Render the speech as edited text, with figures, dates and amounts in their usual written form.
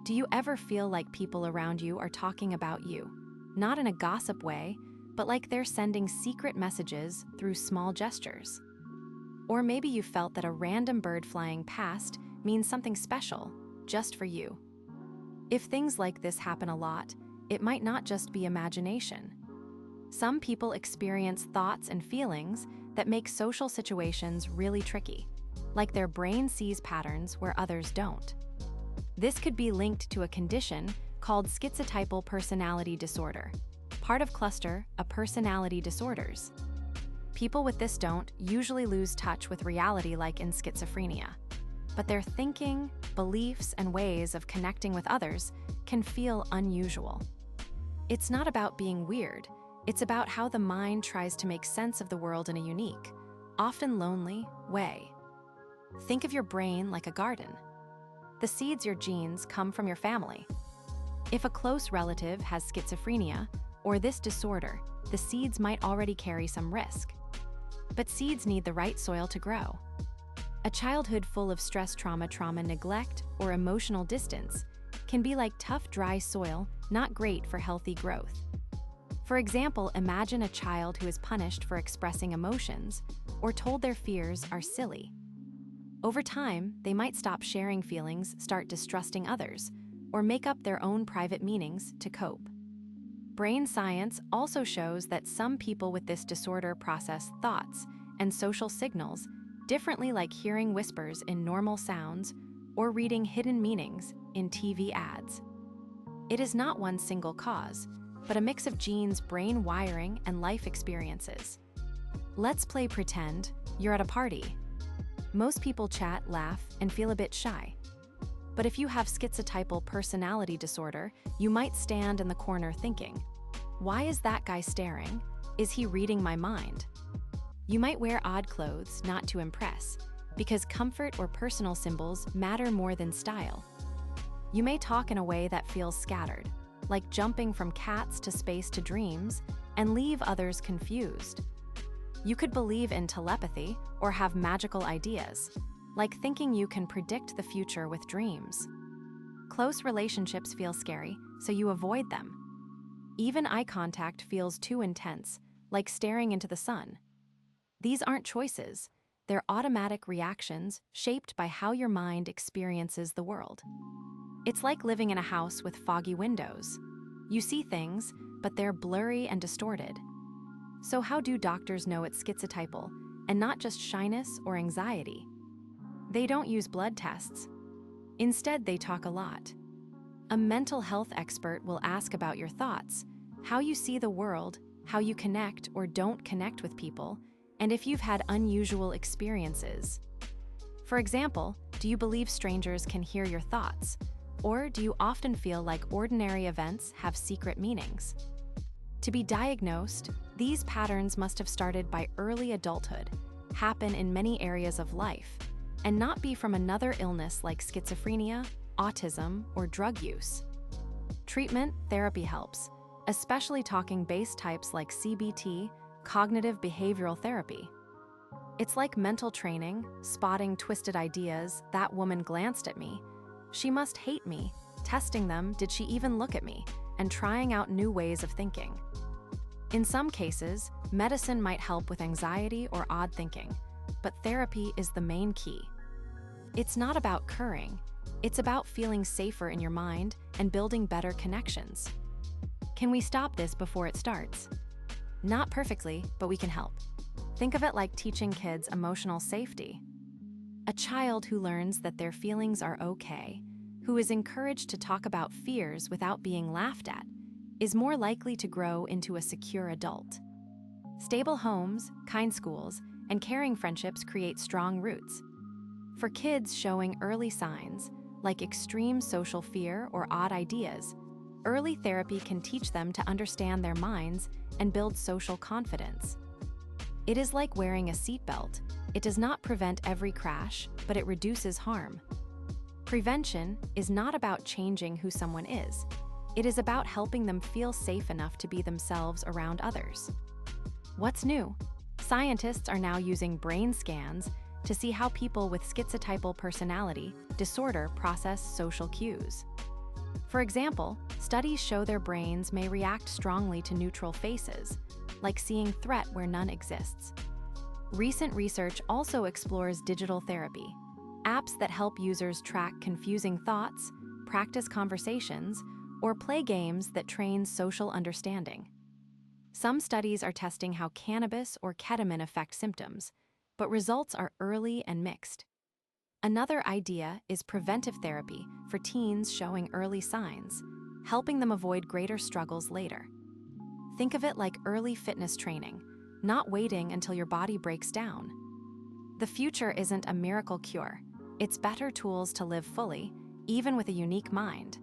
Do you ever feel like people around you are talking about you? Not in a gossip way, but like they're sending secret messages through small gestures. Or maybe you felt that a random bird flying past means something special, just for you. If things like this happen a lot, it might not just be imagination. Some people experience thoughts and feelings that make social situations really tricky, like their brain sees patterns where others don't. This could be linked to a condition called Schizotypal Personality Disorder, part of cluster of personality disorders. People with this don't usually lose touch with reality like in schizophrenia, but their thinking, beliefs, and ways of connecting with others can feel unusual. It's not about being weird, it's about how the mind tries to make sense of the world in a unique, often lonely, way. Think of your brain like a garden. The seeds, your genes, come from your family. If a close relative has schizophrenia or this disorder, the seeds might already carry some risk. But seeds need the right soil to grow. A childhood full of stress, trauma, neglect, or emotional distance can be like tough, dry soil, not great for healthy growth. For example, imagine a child who is punished for expressing emotions or told their fears are silly. Over time, they might stop sharing feelings, start distrusting others, or make up their own private meanings to cope. Brain science also shows that some people with this disorder process thoughts and social signals differently, like hearing whispers in normal sounds or reading hidden meanings in TV ads. It is not one single cause, but a mix of genes, brain wiring, and life experiences. Let's play pretend you're at a party. Most people chat, laugh, and feel a bit shy. But if you have schizotypal personality disorder, you might stand in the corner thinking, "Why is that guy staring? Is he reading my mind?" You might wear odd clothes not to impress, because comfort or personal symbols matter more than style. You may talk in a way that feels scattered, like jumping from cats to space to dreams, and leave others confused. You could believe in telepathy or have magical ideas, like thinking you can predict the future with dreams. Close relationships feel scary, so you avoid them. Even eye contact feels too intense, like staring into the sun. These aren't choices, they're automatic reactions shaped by how your mind experiences the world. It's like living in a house with foggy windows. You see things, but they're blurry and distorted. So how do doctors know it's schizotypal, and not just shyness or anxiety? They don't use blood tests. Instead, they talk a lot. A mental health expert will ask about your thoughts, how you see the world, how you connect or don't connect with people, and if you've had unusual experiences. For example, do you believe strangers can hear your thoughts? Or do you often feel like ordinary events have secret meanings? To be diagnosed, these patterns must have started by early adulthood, happen in many areas of life, and not be from another illness like schizophrenia, autism, or drug use. Treatment therapy helps, especially talking-based types like CBT, cognitive behavioral therapy. It's like mental training, spotting twisted ideas. That woman glanced at me. She must hate me. Testing them, did she even look at me? And trying out new ways of thinking. In some cases, medicine might help with anxiety or odd thinking, but therapy is the main key. It's not about curing, it's about feeling safer in your mind and building better connections. Can we stop this before it starts? Not perfectly, but we can help. Think of it like teaching kids emotional safety. A child who learns that their feelings are okay, who is encouraged to talk about fears without being laughed at, is more likely to grow into a secure adult. Stable homes, kind schools, and caring friendships create strong roots. For kids showing early signs, like extreme social fear or odd ideas, early therapy can teach them to understand their minds and build social confidence. It is like wearing a seatbelt. It does not prevent every crash, but it reduces harm. Prevention is not about changing who someone is. It is about helping them feel safe enough to be themselves around others. What's new? Scientists are now using brain scans to see how people with schizotypal personality disorder process social cues. For example, studies show their brains may react strongly to neutral faces, like seeing threat where none exists. Recent research also explores digital therapy, apps that help users track confusing thoughts, practice conversations, or play games that train social understanding. Some studies are testing how cannabis or ketamine affect symptoms, but results are early and mixed. Another idea is preventive therapy for teens showing early signs, helping them avoid greater struggles later. Think of it like early fitness training, not waiting until your body breaks down. The future isn't a miracle cure. It's better tools to live fully, even with a unique mind.